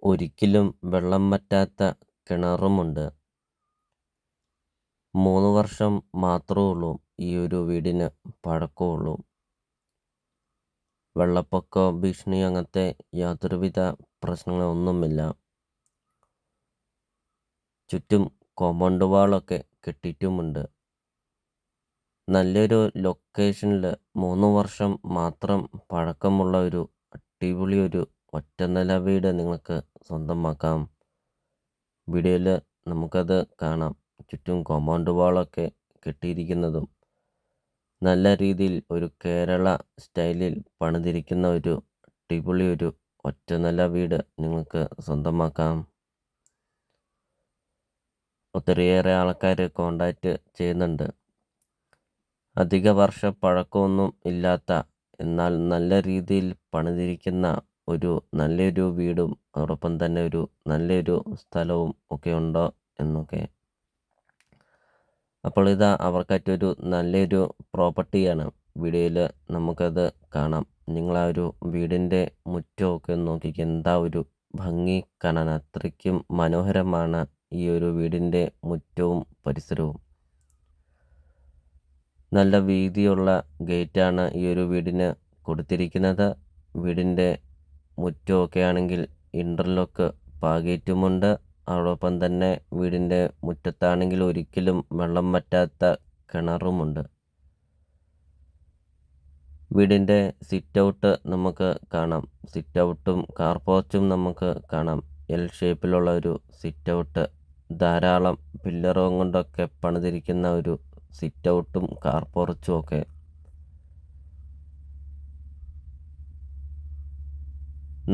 ഒരിക്കലും വെള്ളം വറ്റാത്ത കിണറുമുണ്ട്. 3 വർഷം മാത്രമുള്ളൂ ഈ ഒരു വീടിന് പഴക്കമുള്ളൂ. വെള്ളപ്പൊക്ക ഭീഷണി അങ്ങനത്തെ യാതൊരുവിധ പ്രശ്നങ്ങളൊന്നുമില്ല. ചുറ്റും കോമ്പൗണ്ട് വാളൊക്കെ കെട്ടിയിട്ടുമുണ്ട്. നല്ലൊരു ലൊക്കേഷനിൽ 3 വർഷം മാത്രം പഴക്കമുള്ള ഒരു അടിപൊളി ഒരു ഒറ്റനില വീട് നിങ്ങൾക്ക് സ്വന്തമാക്കാം. വീഡിയോയിൽ നമുക്കത് കാണാം. ചുറ്റും കോമ്പൗണ്ട് വാളൊക്കെ കെട്ടിയിരിക്കുന്നതും നല്ല രീതിയിൽ ഒരു കേരള സ്റ്റൈലിൽ പണിതിരിക്കുന്ന ഒരു അടിപൊളി ഒരു ഒറ്റനില വീട് നിങ്ങൾക്ക് സ്വന്തമാക്കാം. ഒത്തിരിയേറെ ആൾക്കാർ കോണ്ടാക്റ്റ് ചെയ്യുന്നുണ്ട്. അധിക വർഷ പഴക്കമൊന്നും ഇല്ലാത്ത എന്നാൽ നല്ല രീതിയിൽ പണിതിരിക്കുന്ന ഒരു നല്ലൊരു വീടും അതോടൊപ്പം തന്നെ ഒരു നല്ലൊരു സ്ഥലവും ഒക്കെ ഉണ്ടോ എന്നൊക്കെ. അപ്പോൾ ഇതാ അവർക്കായിട്ടൊരു നല്ലൊരു പ്രോപ്പർട്ടിയാണ്. വീഡിയോയിൽ നമുക്കത് കാണാം. നിങ്ങളാ ഒരു വീടിൻ്റെ മുറ്റമൊക്കെ നോക്കിക്ക്, എന്താ ഒരു ഭംഗി കാണാൻ. അത്രയ്ക്കും മനോഹരമാണ് ഈ ഒരു വീടിൻ്റെ മുറ്റവും പരിസരവും. നല്ല വീതിയുള്ള ഗേറ്റാണ് ഈ ഒരു വീടിന് കൊടുത്തിരിക്കുന്നത്. വീടിൻ്റെ മുറ്റമൊക്കെ ആണെങ്കിൽ ഇൻ്റർലോക്ക് പാകിയിട്ടുമുണ്ട്. അതോടൊപ്പം തന്നെ വീടിൻ്റെ മുറ്റത്താണെങ്കിൽ ഒരിക്കലും വെള്ളം വറ്റാത്ത കിണറുമുണ്ട്. വീടിൻ്റെ സിറ്റ് ഔട്ട് നമുക്ക് കാണാം. സിറ്റ് ഔട്ടും കാർ പോർച്ചും നമുക്ക് കാണാം. എൽ ഷേപ്പിലുള്ള ഒരു സിറ്റ് ഔട്ട്, ധാരാളം പില്ലറും കൊണ്ടൊക്കെ പണിതിരിക്കുന്ന ഒരു സിറ്റ് ഔട്ടും കാർ പോർച്ചും ഒക്കെ.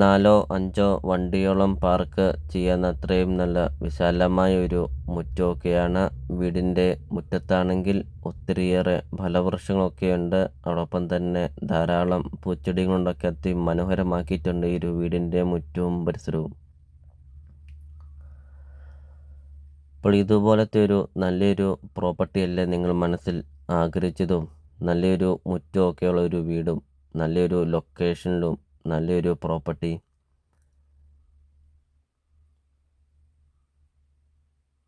നാലോ അഞ്ചോ വണ്ടിയോളം പാർക്ക് ചെയ്യാൻ അത്രയും നല്ല വിശാലമായ ഒരു മുറ്റമൊക്കെയാണ്. വീടിൻ്റെ മുറ്റത്താണെങ്കിൽ ഒത്തിരിയേറെ ഫലവൃക്ഷങ്ങളൊക്കെയുണ്ട്. അതോടൊപ്പം തന്നെ ധാരാളം പൂച്ചെടികൾ കൊണ്ടൊക്കെ മനോഹരമാക്കിയിട്ടുണ്ട് ഈ ഒരു വീടിൻ്റെ മുറ്റവും പരിസരവും. അപ്പോൾ ഇതുപോലത്തെ ഒരു നല്ലൊരു പ്രോപ്പർട്ടിയല്ലേ നിങ്ങൾ മനസ്സിൽ ആഗ്രഹിച്ചതും? നല്ലൊരു മുറ്റമൊക്കെയുള്ള ഒരു വീടും നല്ലൊരു ലൊക്കേഷനിലും നല്ലൊരു പ്രോപ്പർട്ടി.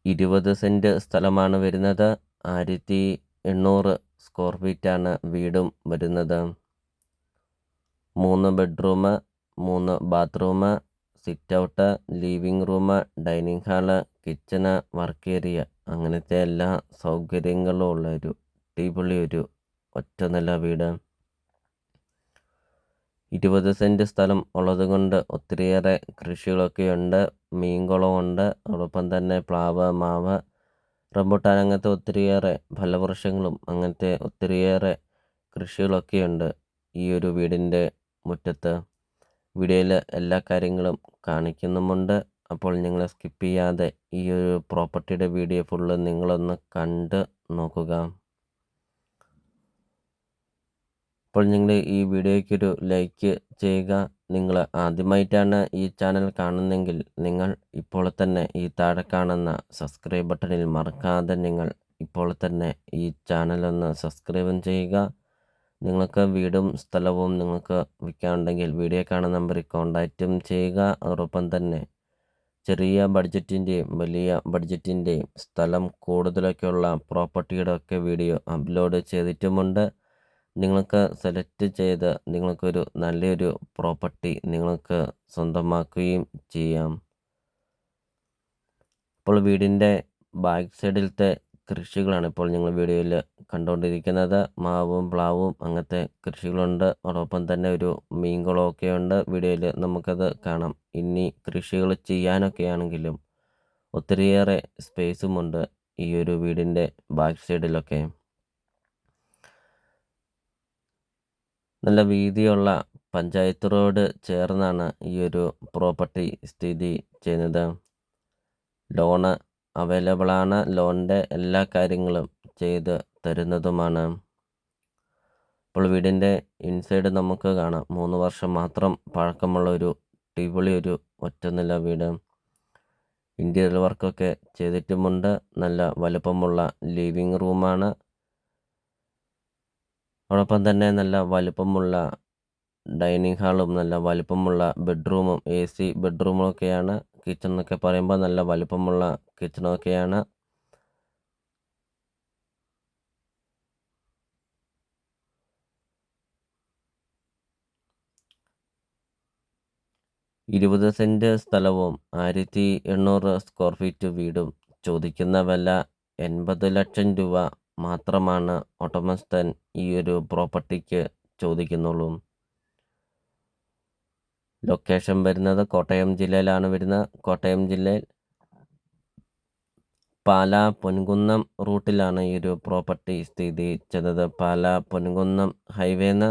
20 സെൻറ്റ് സ്ഥലമാണ് വരുന്നത്. 1800 സ്ക്വയർ ഫീറ്റാണ് വീടും വരുന്നത്. 3 bedroom, 3 bathroom, sit out, living room, dining hall, kitchen, work area, അങ്ങനത്തെ എല്ലാ സൗകര്യങ്ങളും ഉള്ള ഒരു അടിപൊളി ഒരു ഒറ്റനില വീട്. 20 സെൻറ്റ് സ്ഥലം ഉള്ളതുകൊണ്ട് ഒത്തിരിയേറെ കൃഷികളൊക്കെയുണ്ട്. മീൻകുളമുണ്ട്. അതോടൊപ്പം തന്നെ പ്ലാവ്, മാവ്, റംബൂട്ടാൻ, അങ്ങനത്തെ ഒത്തിരിയേറെ ഫലവൃക്ഷങ്ങളും അങ്ങനത്തെ ഒത്തിരിയേറെ കൃഷികളൊക്കെയുണ്ട് ഈ ഒരു വീടിൻ്റെ മുറ്റത്ത്. വീഡിയോയിൽ എല്ലാ കാര്യങ്ങളും കാണിക്കുന്നുമുണ്ട്. അപ്പോൾ നിങ്ങൾ സ്കിപ്പ് ചെയ്യാതെ ഈ ഒരു പ്രോപ്പർട്ടിയുടെ വീഡിയോ ഫുള്ള് നിങ്ങളൊന്ന് കണ്ട് നോക്കുക. അപ്പോൾ നിങ്ങൾ ഈ വീഡിയോയ്ക്കൊരു ലൈക്ക് ചെയ്യുക. നിങ്ങൾ ആദ്യമായിട്ടാണ് ഈ ചാനൽ കാണുന്നതെങ്കിൽ നിങ്ങൾ ഇപ്പോൾ തന്നെ ഈ താഴെ കാണുന്ന സബ്സ്ക്രൈബ് ബട്ടണിൽ മറക്കാതെ നിങ്ങൾ ഇപ്പോൾ തന്നെ ഈ ചാനലൊന്ന് സബ്സ്ക്രൈബും ചെയ്യുക. നിങ്ങൾക്ക് വീടും സ്ഥലവും നിങ്ങൾക്ക് വിൽക്കാനുണ്ടെങ്കിൽ വീഡിയോ കാണുന്ന നമ്പറിൽ കോൺടാക്റ്റും ചെയ്യുക. അതോടൊപ്പം തന്നെ ചെറിയ ബഡ്ജറ്റിൻ്റെയും വലിയ ബഡ്ജറ്റിൻ്റെയും സ്ഥലം കൂടുതലൊക്കെയുള്ള പ്രോപ്പർട്ടിയുടെ ഒക്കെ വീഡിയോ അപ്ലോഡ് ചെയ്തിട്ടുമുണ്ട്. നിങ്ങൾക്ക് സെലക്ട് ചെയ്ത് നിങ്ങൾക്കൊരു നല്ലൊരു പ്രോപ്പർട്ടി നിങ്ങൾക്ക് സ്വന്തമാക്കുകയും ചെയ്യാം. ഇപ്പോൾ വീടിൻ്റെ ബാക്ക് സൈഡിലത്തെ കൃഷികളാണ് ഇപ്പോൾ നിങ്ങൾ വീഡിയോയിൽ കണ്ടുകൊണ്ടിരിക്കുന്നത്. മാവും പ്ലാവും അങ്ങനത്തെ കൃഷികളുണ്ട്. അതോടൊപ്പം തന്നെ ഒരു മീൻകുളമൊക്കെ ഉണ്ട്. വീഡിയോയിൽ നമുക്കത് കാണാം. ഇനി കൃഷികൾ ചെയ്യാനൊക്കെ ആണെങ്കിലും ഒത്തിരിയേറെ സ്പേസുമുണ്ട് ഈ ഒരു വീടിൻ്റെ ബാക്ക് സൈഡിലൊക്കെ. നല്ല വീതിയുള്ള പഞ്ചായത്ത് റോഡ് ചേർന്നാണ് ഈ ഒരു പ്രോപ്പർട്ടി സ്ഥിതി ചെയ്യുന്നത്. ലോണ് അവൈലബിളാണ്. ലോണിൻ്റെ എല്ലാ കാര്യങ്ങളും ചെയ്ത് തരുന്നതുമാണ്. ഇപ്പോൾ വീടിൻ്റെ ഇൻസൈഡ് നമുക്ക് കാണാം. 3 വർഷം മാത്രം പഴക്കമുള്ള ഒരു അടിപൊളി ഒരു ഒറ്റനില വീട്. ഇൻറ്റീരിയർ വർക്കൊക്കെ ചെയ്തിട്ടുമുണ്ട്. നല്ല വലുപ്പമുള്ള ലിവിങ് റൂമാണ്. അതോടൊപ്പം തന്നെ നല്ല വലുപ്പമുള്ള ഡൈനിങ് ഹാളും നല്ല വലിപ്പമുള്ള ബെഡ്റൂമും AC ബെഡ്റൂമൊക്കെയാണ്. കിച്ചൺ എന്നൊക്കെ പറയുമ്പോൾ നല്ല വലിപ്പമുള്ള കിച്ചണൊക്കെയാണ്. ഇരുപത് സെന്റ് സ്ഥലവും 1800 സ്ക്വയർ ഫീറ്റ് വീടും. ചോദിക്കുന്ന വില 80 ലക്ഷം രൂപ മാത്രമാണ് ഉടമസ്ഥൻ ഈ ഒരു പ്രോപ്പർട്ടിക്ക് ചോദിക്കുന്നുള്ളൂ. ലൊക്കേഷൻ വരുന്നത് കോട്ടയം ജില്ലയിലാണ് വരുന്നത്. കോട്ടയം ജില്ലയിൽ പാലാ പൊൻകുന്നം റൂട്ടിലാണ് ഈ ഒരു പ്രോപ്പർട്ടി സ്ഥിതി ചെയ്യുന്നത്. പാലാ പൊൻകുന്നം ഹൈവേന്ന്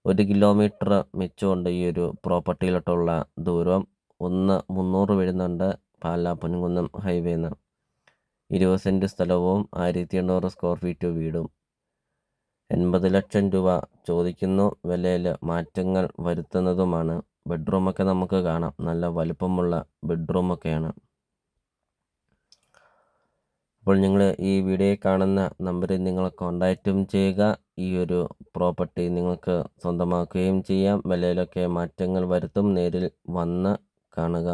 1 കിലോമീറ്റർ മിച്ചമുണ്ട് ഈ ഒരു പ്രോപ്പർട്ടിയിലോട്ടുള്ള ദൂരം. 300 വരുന്നുണ്ട് പാലാ പൊൻകുന്നം ഹൈവേന്ന്. 20 സെന്റ് സ്ഥലവും 1800 സ്ക്വയർ ഫീറ്റ് വീടും. 80 ലക്ഷം രൂപ ചോദിക്കുന്നു. വിലയിൽ മാറ്റങ്ങൾ വരുത്തുന്നതുമാണ്. ബെഡ്റൂമൊക്കെ നമുക്ക് കാണാം. നല്ല വലിപ്പമുള്ള ബെഡ്റൂമൊക്കെയാണ്. അപ്പോൾ നിങ്ങൾ ഈ വീഡിയോയിൽ കാണുന്ന നമ്പറിൽ നിങ്ങൾ കോൺടാക്റ്റും ചെയ്യുക. ഈ ഒരു പ്രോപ്പർട്ടി നിങ്ങൾക്ക് സ്വന്തമാക്കുകയും ചെയ്യാം. വിലയിലൊക്കെ മാറ്റങ്ങൾ വരുത്തും. നേരിൽ വന്ന് കാണുക.